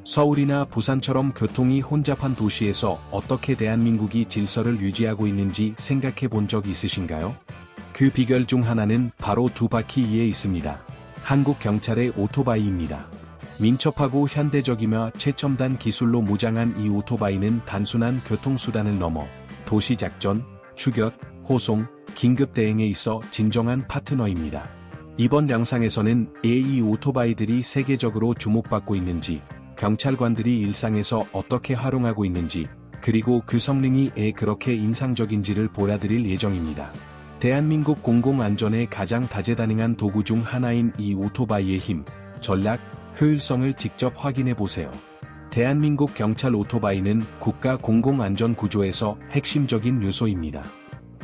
서울이나 부산처럼 교통이 혼잡한 도시에서 어떻게 대한민국이 질서를 유지하고 있는지 생각해 본 적 있으신가요? 그 비결 중 하나는 바로 두 바퀴 위에 있습니다. 한국 경찰의 오토바이입니다. 민첩하고 현대적이며 최첨단 기술로 무장한 이 오토바이는 단순한 교통수단을 넘어 도시작전, 추격, 호송, 긴급 대응에 있어 진정한 파트너입니다. 이번 영상에서는 이 오토바이들이 세계적으로 주목받고 있는지, 경찰관들이 일상에서 어떻게 활용하고 있는지, 그리고 그 성능이 왜 그렇게 인상적인지를 보여드릴 예정입니다. 대한민국 공공안전에 가장 다재다능한 도구 중 하나인 이 오토바이의 힘, 전략, 효율성을 직접 확인해보세요. 대한민국 경찰 오토바이는 국가 공공안전 구조에서 핵심적인 요소입니다.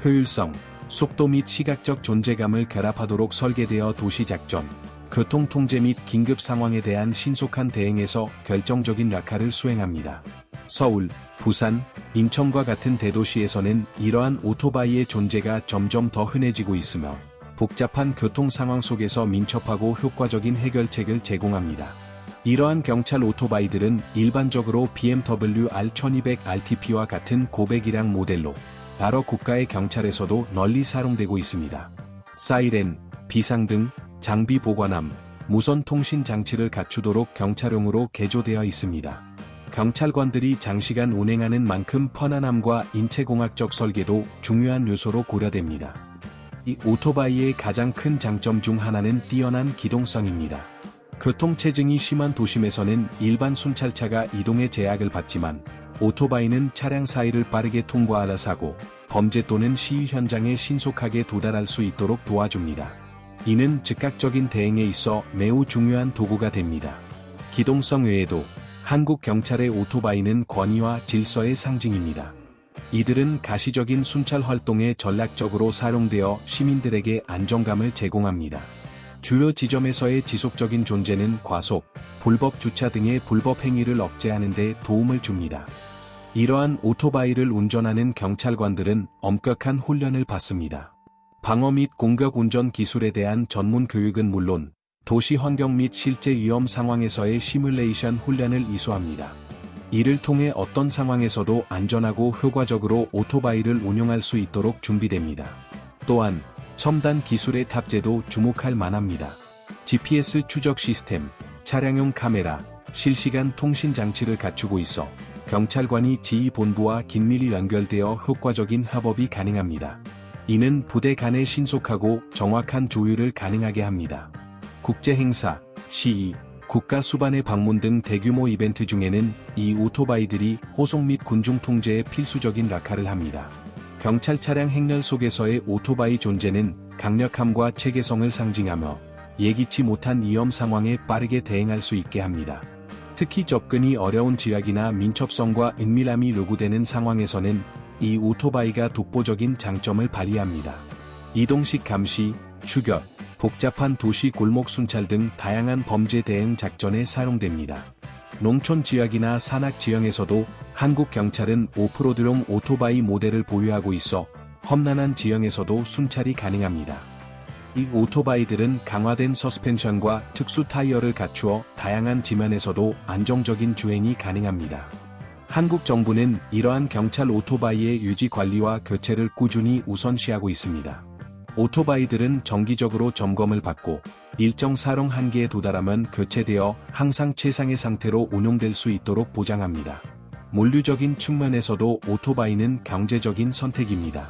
효율성, 속도 및 시각적 존재감을 결합하도록 설계되어 도시작전, 교통통제 및 긴급 상황에 대한 신속한 대응에서 결정적인 역할을 수행합니다. 서울, 부산, 인천과 같은 대도시에서는 이러한 오토바이의 존재가 점점 더 흔해지고 있으며 복잡한 교통 상황 속에서 민첩하고 효과적인 해결책을 제공합니다. 이러한 경찰 오토바이들은 일반적으로 BMW R1200RTP와 같은 고배기량 모델로 여러 국가의 경찰에서도 널리 사용되고 있습니다. 사이렌, 비상등, 장비 보관함, 무선 통신 장치를 갖추도록 경찰용으로 개조되어 있습니다. 경찰관들이 장시간 운행하는 만큼 편안함과 인체공학적 설계도 중요한 요소로 고려됩니다. 이 오토바이의 가장 큰 장점 중 하나는 뛰어난 기동성입니다. 교통체증이 심한 도심에서는 일반 순찰차가 이동에 제약을 받지만 오토바이는 차량 사이를 빠르게 통과하라 사고, 범죄 또는 시위 현장에 신속하게 도달할 수 있도록 도와줍니다. 이는 즉각적인 대응에 있어 매우 중요한 도구가 됩니다. 기동성 외에도 한국 경찰의 오토바이는 권위와 질서의 상징입니다. 이들은 가시적인 순찰 활동에 전략적으로 사용되어 시민들에게 안정감을 제공합니다. 주요 지점에서의 지속적인 존재는 과속, 불법 주차 등의 불법 행위를 억제하는 데 도움을 줍니다. 이러한 오토바이를 운전하는 경찰관들은 엄격한 훈련을 받습니다. 방어 및 공격 운전 기술에 대한 전문 교육은 물론 도시 환경 및 실제 위험 상황에서의 시뮬레이션 훈련을 이수합니다. 이를 통해 어떤 상황에서도 안전하고 효과적으로 오토바이를 운용할 수 있도록 준비됩니다. 또한 첨단 기술의 탑재도 주목할 만합니다. GPS 추적 시스템, 차량용 카메라, 실시간 통신 장치를 갖추고 있어 경찰관이 지휘본부와 긴밀히 연결되어 효과적인 협업이 가능합니다. 이는 부대 간의 신속하고 정확한 조율을 가능하게 합니다. 국제 행사, 시위, 국가 수반의 방문 등 대규모 이벤트 중에는 이 오토바이들이 호송 및 군중 통제에 필수적인 역할을 합니다. 경찰 차량 행렬 속에서의 오토바이 존재는 강력함과 체계성을 상징하며 예기치 못한 위험 상황에 빠르게 대응할 수 있게 합니다. 특히 접근이 어려운 지역이나 민첩성과 은밀함이 요구되는 상황에서는 이 오토바이가 독보적인 장점을 발휘합니다. 이동식 감시, 추격, 복잡한 도시 골목 순찰 등 다양한 범죄 대응 작전에 사용됩니다. 농촌 지역이나 산악 지형에서도 한국 경찰은 오프로드용 오토바이 모델을 보유하고 있어 험난한 지형에서도 순찰이 가능합니다. 이 오토바이들은 강화된 서스펜션과 특수 타이어를 갖추어 다양한 지면에서도 안정적인 주행이 가능합니다. 한국 정부는 이러한 경찰 오토바이의 유지 관리와 교체를 꾸준히 우선시하고 있습니다. 오토바이들은 정기적으로 점검을 받고 일정 사용 한계에 도달하면 교체되어 항상 최상의 상태로 운용될 수 있도록 보장합니다. 물리적인 측면에서도 오토바이는 경제적인 선택입니다.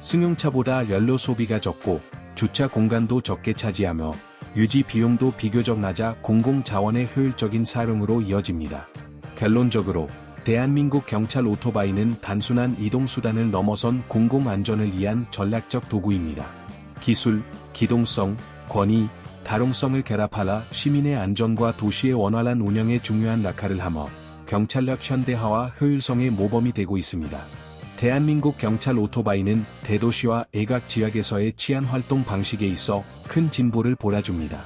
승용차보다 연료 소비가 적고 주차 공간도 적게 차지하며 유지 비용도 비교적 낮아 공공자원의 효율적인 사용으로 이어집니다. 결론적으로 대한민국 경찰 오토바이는 단순한 이동수단을 넘어선 공공안전을 위한 전략적 도구입니다. 기술, 기동성, 권위, 다용성을 결합하여 시민의 안전과 도시의 원활한 운영에 중요한 역할을 하며 경찰력 현대화와 효율성의 모범이 되고 있습니다. 대한민국 경찰 오토바이는 대도시와 외곽 지역에서의 치안 활동 방식에 있어 큰 진보를 보여줍니다.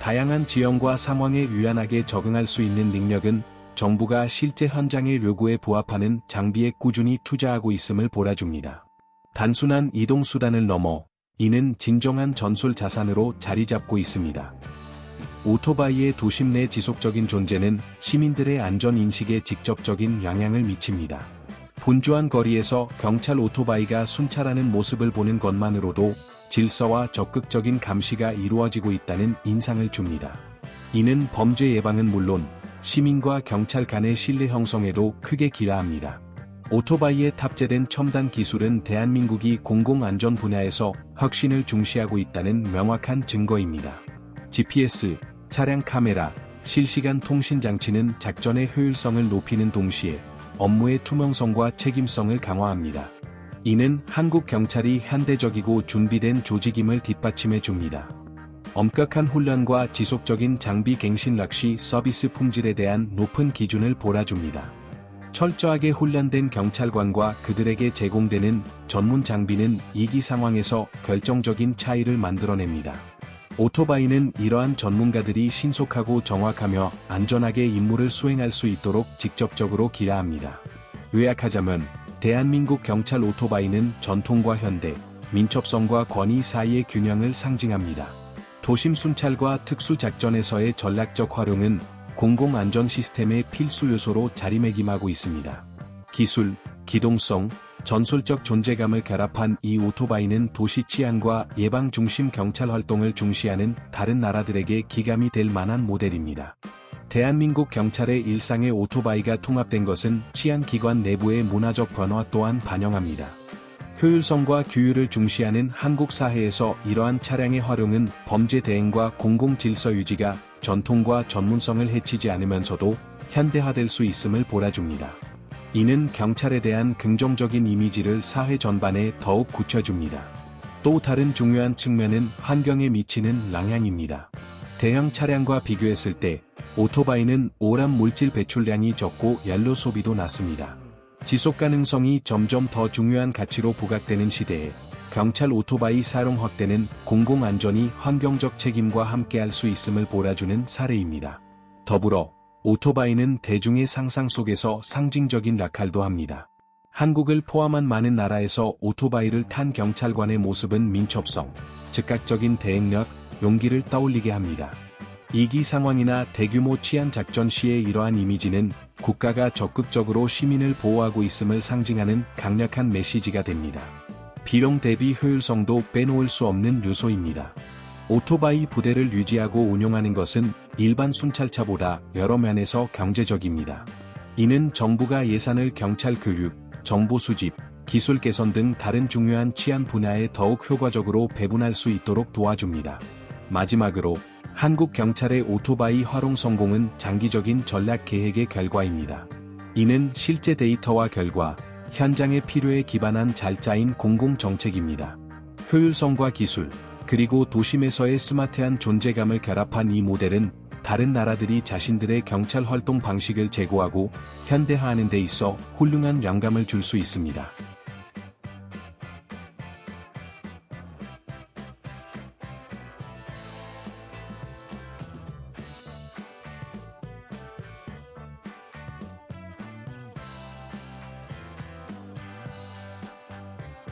다양한 지형과 상황에 유연하게 적응할 수 있는 능력은 정부가 실제 현장의 요구에 부합하는 장비에 꾸준히 투자하고 있음을 보여줍니다. 단순한 이동수단을 넘어 이는 진정한 전술 자산으로 자리 잡고 있습니다. 오토바이의 도심 내 지속적인 존재는 시민들의 안전 인식에 직접적인 영향을 미칩니다. 분주한 거리에서 경찰 오토바이가 순찰하는 모습을 보는 것만으로도 질서와 적극적인 감시가 이루어지고 있다는 인상을 줍니다. 이는 범죄 예방은 물론 시민과 경찰 간의 신뢰 형성에도 크게 기여합니다. 오토바이에 탑재된 첨단 기술은 대한민국이 공공안전 분야에서 혁신을 중시하고 있다는 명확한 증거입니다. GPS, 차량 카메라, 실시간 통신 장치는 작전의 효율성을 높이는 동시에 업무의 투명성과 책임성을 강화합니다. 이는 한국 경찰이 현대적이고 준비된 조직임을 뒷받침해 줍니다. 엄격한 훈련과 지속적인 장비 갱신 역시 서비스 품질에 대한 높은 기준을 몰아줍니다. 철저하게 훈련된 경찰관과 그들에게 제공되는 전문 장비는 위기 상황에서 결정적인 차이를 만들어냅니다. 오토바이는 이러한 전문가들이 신속하고 정확하며 안전하게 임무를 수행할 수 있도록 직접적으로 기여합니다. 요약하자면 대한민국 경찰 오토바이는 전통과 현대, 민첩성과 권위 사이의 균형을 상징합니다. 도심 순찰과 특수작전에서의 전략적 활용은 공공안전 시스템의 필수 요소로 자리매김하고 있습니다. 기술, 기동성, 전술적 존재감을 결합한 이 오토바이는 도시 치안과 예방 중심 경찰 활동을 중시하는 다른 나라들에게 기감이 될 만한 모델입니다. 대한민국 경찰의 일상에 오토바이가 통합된 것은 치안기관 내부의 문화적 변화 또한 반영합니다. 효율성과 규율을 중시하는 한국 사회에서 이러한 차량의 활용은 범죄 대응과 공공질서 유지가 전통과 전문성을 해치지 않으면서도 현대화될 수 있음을 몰아줍니다. 이는 경찰에 대한 긍정적인 이미지를 사회 전반에 더욱 굳혀줍니다. 또 다른 중요한 측면은 환경에 미치는 영향입니다. 대형 차량과 비교했을 때 오토바이는 오염 물질 배출량이 적고 연료 소비도 낮습니다. 지속 가능성이 점점 더 중요한 가치로 부각되는 시대에 경찰 오토바이 사용 확대는 공공안전이 환경적 책임과 함께할 수 있음을 몰아주는 사례입니다. 더불어 오토바이는 대중의 상상 속에서 상징적인 역할도 합니다. 한국을 포함한 많은 나라에서 오토바이를 탄 경찰관의 모습은 민첩성, 즉각적인 대응력, 용기를 떠올리게 합니다. 위기 상황이나 대규모 치안 작전 시의 이러한 이미지는 국가가 적극적으로 시민을 보호하고 있음을 상징하는 강력한 메시지가 됩니다. 비용 대비 효율성도 빼놓을 수 없는 요소입니다. 오토바이 부대를 유지하고 운용하는 것은 일반 순찰차보다 여러 면에서 경제적입니다. 이는 정부가 예산을 경찰 교육, 정보 수집, 기술 개선 등 다른 중요한 치안 분야에 더욱 효과적으로 배분할 수 있도록 도와줍니다. 마지막으로 한국 경찰의 오토바이 활용 성공은 장기적인 전략 계획의 결과입니다. 이는 실제 데이터와 결과, 현장의 필요에 기반한 잘 짜인 공공정책입니다. 효율성과 기술, 그리고 도심에서의 스마트한 존재감을 결합한 이 모델은 다른 나라들이 자신들의 경찰 활동 방식을 제고하고 현대화하는 데 있어 훌륭한 영감을 줄 수 있습니다.